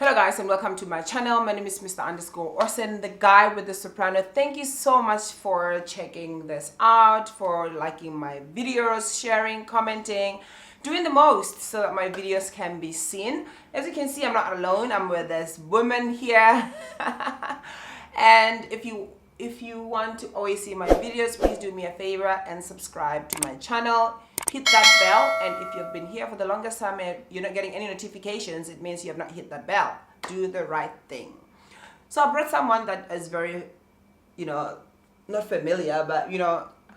Hello guys and welcome to my channel. My name is Mr_Orson, the guy with the soprano. Thank you so much for checking this out, for liking my videos, sharing, commenting, doing the most so that my videos can be seen. As you can see, I'm not alone. I'm with this woman here. And if you want to always see my videos, please do me a favor and subscribe to my channel. Hit that bell, and if you've been here for the longest time and you're not getting any notifications, it means you have not hit that bell. Do the right thing. So I brought someone that is very, not familiar, but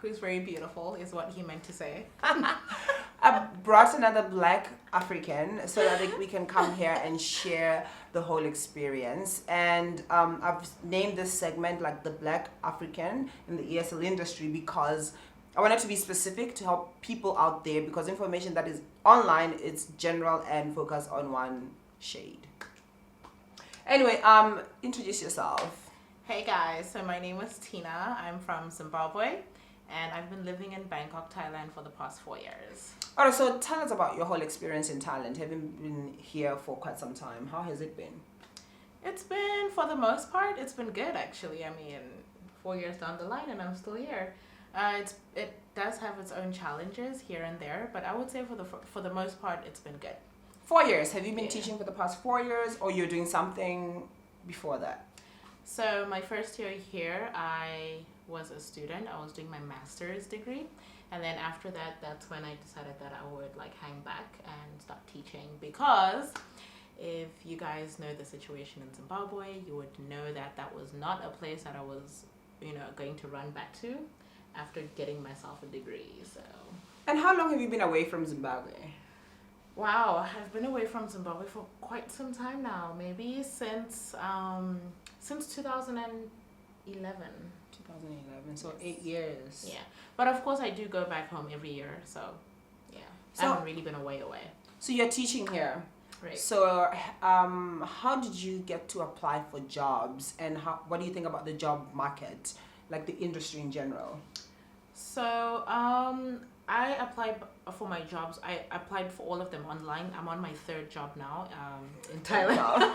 who's very beautiful is what he meant to say. I brought another Black African so that we can come here and share the whole experience. And I've named this segment like the Black African in the ESL industry because I wanted to be specific to help people out there, because information that is online, it's general and focused on one shade. Anyway, introduce yourself. Hey guys, so my name is Tina. I'm from Zimbabwe and I've been living in Bangkok, Thailand for the past 4 years. Alright, so tell us about your whole experience in Thailand. Having been here for quite some time, how has it been? It's been, for the most part, it's been good actually. I mean, 4 years down the line and I'm still here. It does have its own challenges here and there, but I would say for the most part, it's been good. 4 years. Have you been teaching for the past 4 years, or you're doing something before that? So my first year here, I was a student. I was doing my master's degree, and then after that, that's when I decided that I would hang back and start teaching, because if you guys know the situation in Zimbabwe, you would know that that was not a place that I was, going to run back to after getting myself a degree. So. And how long have you been away from Zimbabwe? Wow, I've been away from Zimbabwe for quite some time now. Maybe since 2011. 2011, so 8 years. Yeah, but of course I do go back home every year. So yeah, I haven't really been away. So you're teaching here. Right. So how did you get to apply for jobs, and what do you think about the job market, like the industry in general? So I applied for my jobs. I applied for all of them online. I'm on my third job now in Thailand.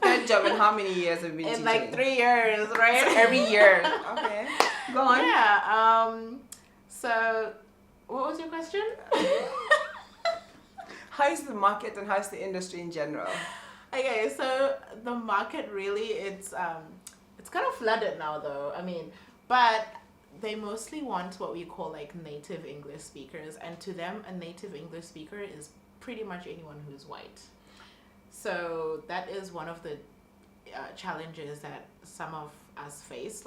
Third job, and how many years have you been teaching? In like 3 years, right? Every year. Okay. Go on. Yeah. So what was your question? How is the market and how is the industry in general? Okay, so the market really, it's kind of flooded now though. I mean, but they mostly want what we call native English speakers, and to them a native English speaker is pretty much anyone who's white. So that is one of the challenges that some of us face,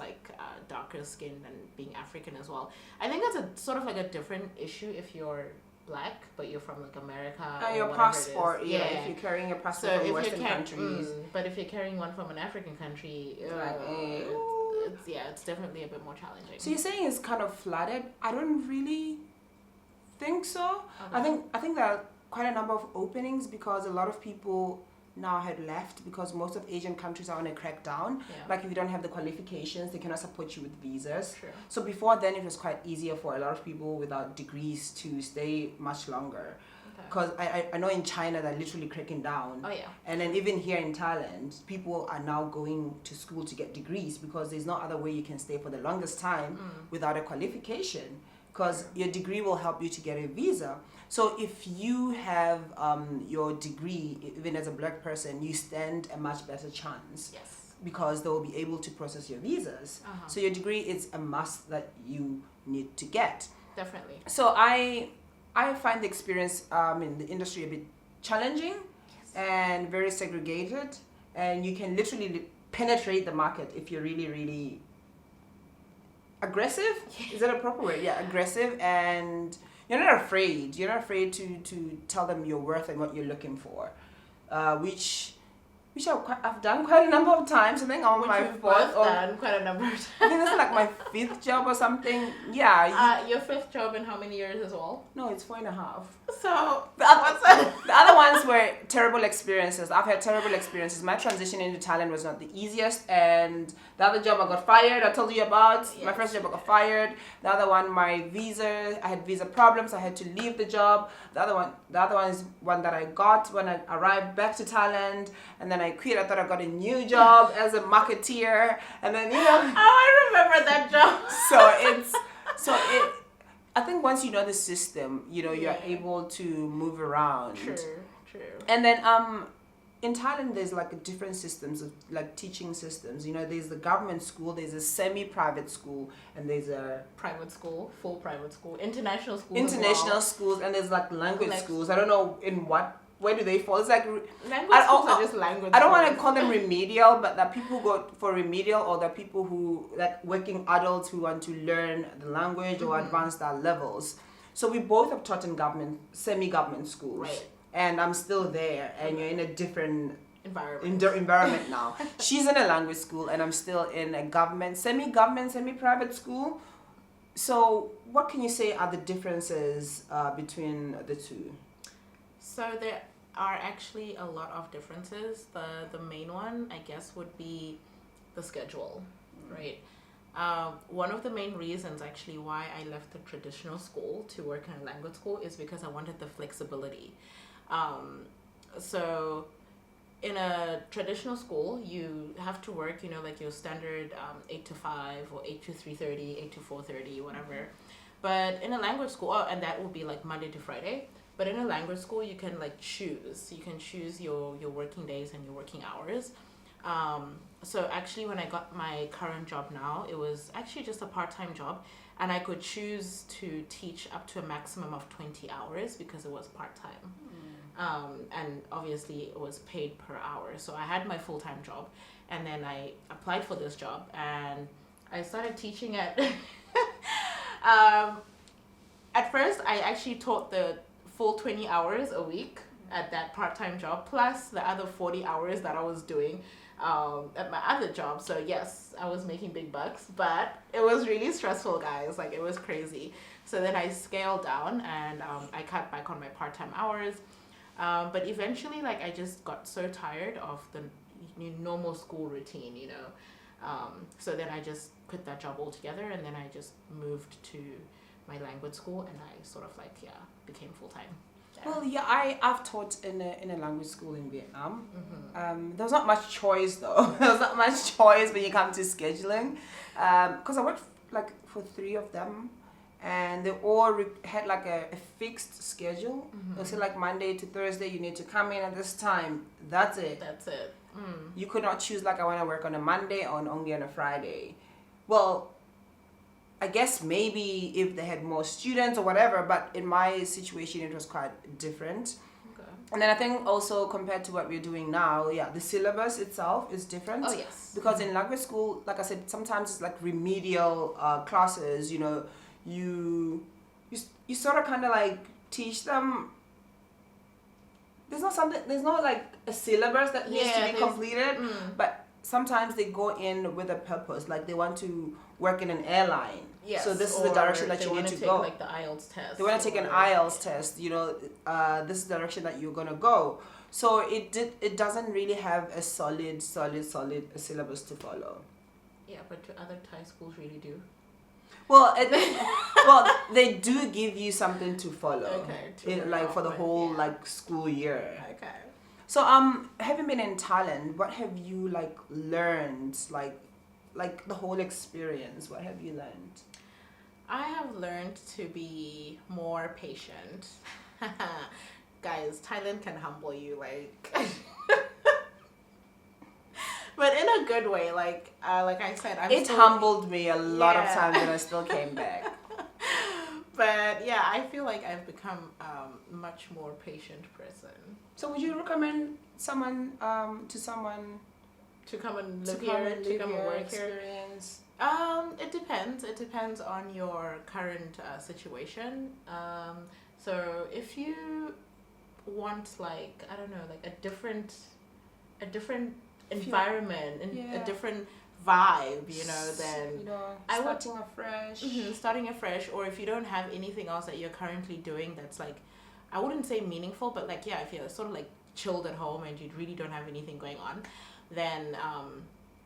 darker skin and being African as well. I think that's a sort of a different issue if you're Black but you're from America. Your passport, if you're carrying a passport from Western countries. But if you're carrying one from an African country, it's definitely a bit more challenging. So you're saying it's kind of flooded? I don't really think so. Okay. I think there are quite a number of openings, because a lot of people now had left because most of Asian countries are on a crackdown. Yeah. If you don't have the qualifications, they cannot support you with visas. True. So before then, it was quite easier for a lot of people without degrees to stay much longer. Because I know in China they're literally cracking down. Oh yeah. And then even here in Thailand, people are now going to school to get degrees, because there's no other way you can stay for the longest time without a qualification, because your degree will help you to get a visa. So if you have your degree, even as a Black person, you stand a much better chance. Yes. Because they will be able to process your visas. So your degree is a must that you need to get. Definitely. So I find the experience in the industry a bit challenging and very segregated, and you can literally penetrate the market if you're really, really aggressive. Is that a proper word? Yeah, aggressive, and you're not afraid. You're not afraid to tell them your worth and what you're looking for, which which I've done quite a number of times. I think on Which my we've fourth both or done quite a number of times. I think this is like my fifth job or something. Yeah. Your fifth job in how many years as well? No, it's 4.5. So The other ones were terrible experiences. I've had terrible experiences. My transition into Thailand was not the easiest, and the other job I got fired. I told you about my Yes. first job. I got fired. The other one, my visa. I had visa problems. I had to leave the job. The other one is one that I got when I arrived back to Thailand, and then I quit. I thought I got a new job as a marketeer, and then Oh, I remember that job. I think once you know the system, you're Yeah. able to move around. True. And then in Thailand there's like different systems of like teaching systems. There's the government school, there's a semi-private school, and there's a Private school, full private school, international school. international schools, and there's like language Like- schools. I don't know where do they fall. It's like Language schools are just language. I don't want to schools. call them remedial, but that people go for remedial, or the people who like working adults who want to learn the language or advance their levels. So we both have taught in semi-government schools, Right. and I'm still there, and you're in a different environment. environment now. She's in a language school, and I'm still in a semi-government, semi-private school. So what can you say are the differences between the two? So there are actually a lot of differences. The main one, I guess, would be the schedule, right? One of the main reasons actually why I left the traditional school to work in a language school is because I wanted the flexibility. So in a traditional school, you have to work, like your standard 8 to 5 or 8 to 3:30, 8 to 4:30, whatever. But in a language school, and that will be like Monday to Friday. But in a language school, you can like choose. You can choose your working days and your working hours. So actually, when I got my current job now, it was actually just a part-time job, and I could choose to teach up to a maximum of 20 hours because it was part-time. And obviously, it was paid per hour. So I had my full-time job, and then I applied for this job, and I started teaching at. At first, I actually taught the full 20 hours a week at that part-time job, plus the other 40 hours that I was doing at my other job. So yes, I was making big bucks, but it was really stressful, guys. Like, it was crazy. So then I scaled down, and I cut back on my part-time hours. But eventually, like, I just got so tired of the normal school routine, so then I just quit that job altogether, and then I just moved to my language school, and I sort of became full-time. Well, I've taught in a language school in Vietnam. There was not much choice though. There was not much choice when you come to scheduling, because I worked like for 3 of them, and they all had like a fixed schedule. They said like Monday to Thursday you need to come in at this time. That's it. You could not choose like I want to work on a Monday or only on a Friday. Well, I guess maybe if they had more students or whatever, but in my situation it was quite different. Okay. And then I think also compared to what we're doing now, the syllabus itself is different. Oh yes. Because in language school, like I said, sometimes it's like remedial classes. You sort of kind of like teach them. There's no like a syllabus that needs to be completed, but sometimes they go in with a purpose, like they want to work in an airline. Yes, so this is the direction that you need to go. Like the IELTS test. They want to take an IELTS test. This is the direction that you're gonna go. So it doesn't really have a solid syllabus to follow. Yeah, but do other Thai schools really do? Well, they do give you something to follow. Okay. Like for the whole like school year. Okay. So having been in Thailand, what have you like learned, like the whole experience? What have you learned? I have learned to be more patient. Guys, Thailand can humble you, like. But in a good way, like I said, It humbled me a lot of times, and I still came back. But yeah, I feel like I've become much more patient person. So would you recommend someone To come and live here, to come and work experience? here? It depends. It depends on your current situation. So if you want like, I don't know, like a different a different environment and Yeah. a different vibe, then I would starting afresh. starting afresh. Or if you don't have anything else that you're currently doing that's like, I wouldn't say meaningful, but like, yeah, if you're sort of like chilled at home and you really don't have anything going on, then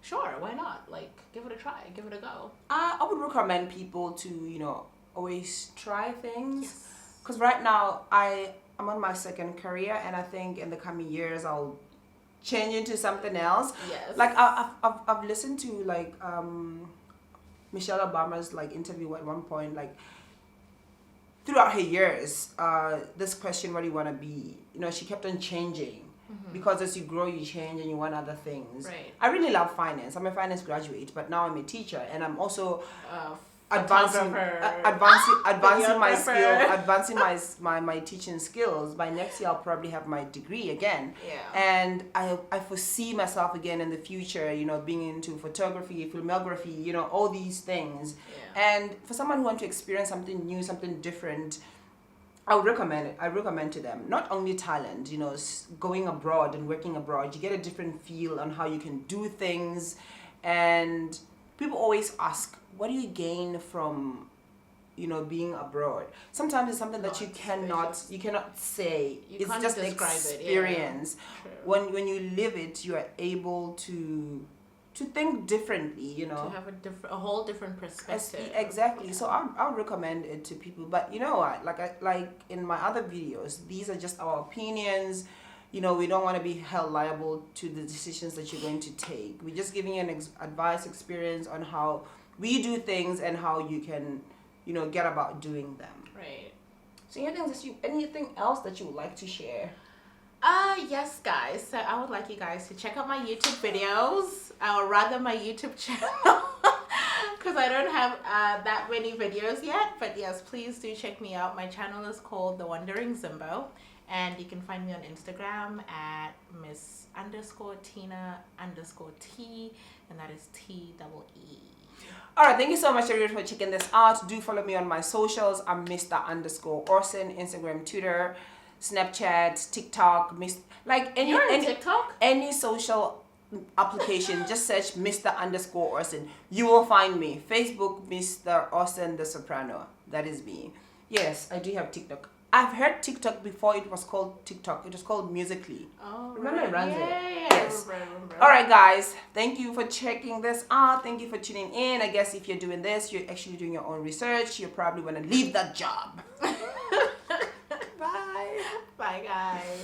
sure, why not? Like, give it a try, give it a go. I would recommend people to always try things, because right now I'm on my second career, and I think in the coming years I'll change into something else. Yes. Like I've listened to like Michelle Obama's like interview at one point, like throughout her years, this question, what do you want to be? She kept on changing. Because as you grow, you change and you want other things. Right. I really love finance. I'm a finance graduate, but now I'm a teacher, and I'm also advancing my skill, advancing my teaching skills. By next year, I'll probably have my degree again. Yeah. And I foresee myself again in the future, being into photography, filmography, all these things. Yeah. And for someone who wants to experience something new, something different, I would recommend it. I recommend to them, not only Thailand, going abroad and working abroad, you get a different feel on how you can do things. And people always ask, what do you gain from, being abroad? Sometimes it's something that you cannot say. You it's can't just describe experience. It, When you live it, you are able to think differently, to have a whole different perspective. Exactly. So I'll recommend it to people. But you know what? Like in my other videos, these are just our opinions. We don't want to be held liable to the decisions that you're going to take. We're just giving you an advice, experience on how we do things and how you can, get about doing them. Right. So anything else that you would like to share? Yes, guys. So I would like you guys to check out my YouTube videos, or rather my YouTube channel, because I don't have that many videos yet. But yes, please do check me out. My channel is called The Wandering Zimbo, and you can find me on Instagram at Miss_Tina_T, and that is TEE. Alright, thank you so much everyone for checking this out. Do follow me on my socials. I'm Mr_Orson, Instagram, Twitter, Snapchat, TikTok, You're on TikTok? Any social application, just search Mr_Orson. You will find me. Facebook, Mr. Orson the Soprano. That is me. Yes, I do have TikTok. I've heard TikTok before it was called TikTok. It was called Musical.ly. Oh, remember it runs it? Yeah. Yes. Alright guys, thank you for checking this out. Thank you for tuning in. I guess if you're doing this, you're actually doing your own research. You probably want to leave that job. Bye. Bye, guys.